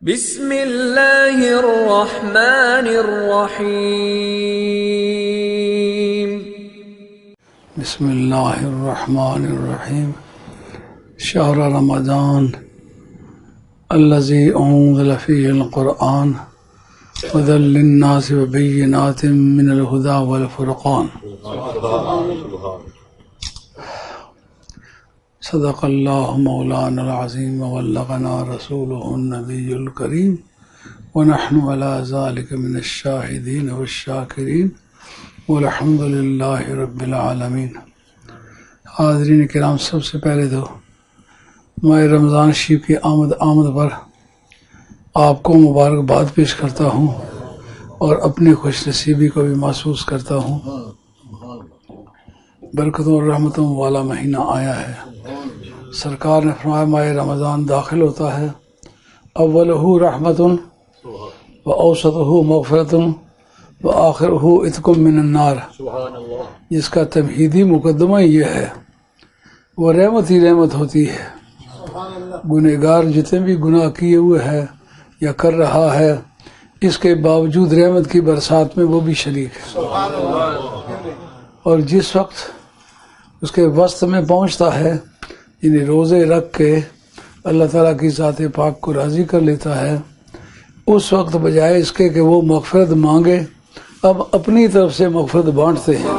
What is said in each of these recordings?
بسم اللہ الرحمن الرحیم بسم اللہ الرحمن الرحیم شہر رمضان الذی انزل فیہ القرآن هدی للناس وبینات من الہدی والفرقان صدق اللہ مولانا العظیم وبلغنا رسولہ النبی الکریم ونحن علی ذلک من الشاہدین والشاکرین والحمد للہ رب العالمین۔ حاضرین کرام، سب سے پہلے تو ماہ رمضان شریف کی آمد پر آپ کو مبارکباد پیش کرتا ہوں اور اپنی خوش نصیبی کو بھی محسوس کرتا ہوں۔ برکتوں اور رحمتوں والا مہینہ آیا ہے۔ سرکار نے فرمایا ماہ رمضان داخل ہوتا ہے اولہ رحمت و اوسطہ مغفرت و آخرہ عتق من النار، جس کا تمہیدی مقدمہ یہ ہے وہ رحمت ہی رحمت ہوتی ہے۔ گنہگار جتنے بھی گناہ کیے ہوئے ہے یا کر رہا ہے، اس کے باوجود رحمت کی برسات میں وہ بھی شریک ہے، اور جس وقت اس کے وسط میں پہنچتا ہے، یعنی روزے رکھ کے اللہ تعالیٰ کی ذات پاک کو راضی کر لیتا ہے، اس وقت بجائے اس کے کہ وہ مغفرت مانگے، اب اپنی طرف سے مغفرت بانٹتے ہیں،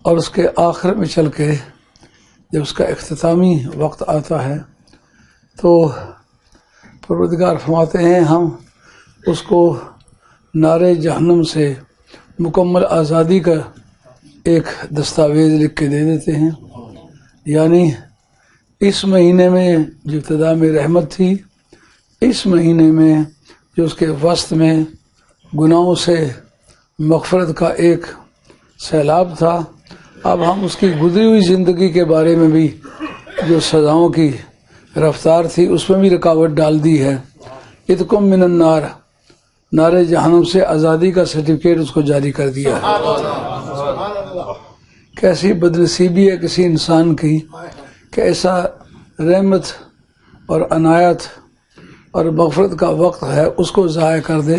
اور اس کے آخر میں چل کے جب اس کا اختتامی وقت آتا ہے تو پروردگار فرماتے ہیں ہم اس کو نار جہنم سے مکمل آزادی کا ایک دستاویز لکھ کے دے دیتے ہیں۔ یعنی اس مہینے میں جو ابتدا میں رحمت تھی، اس مہینے میں جو اس کے وسط میں گناہوں سے مغفرت کا ایک سیلاب تھا، اب ہم اس کی گزری ہوئی زندگی کے بارے میں بھی جو سزاؤں کی رفتار تھی اس میں بھی رکاوٹ ڈال دی ہے۔ عتق من النار، نار جہنم سے آزادی کا سرٹیفکیٹ اس کو جاری کر دیا ہے۔ کیسی بدنصیبی ہے کسی انسان کی کہ ایسا رحمت اور عنایت اور مغفرت کا وقت ہے اس کو ضائع کر دے۔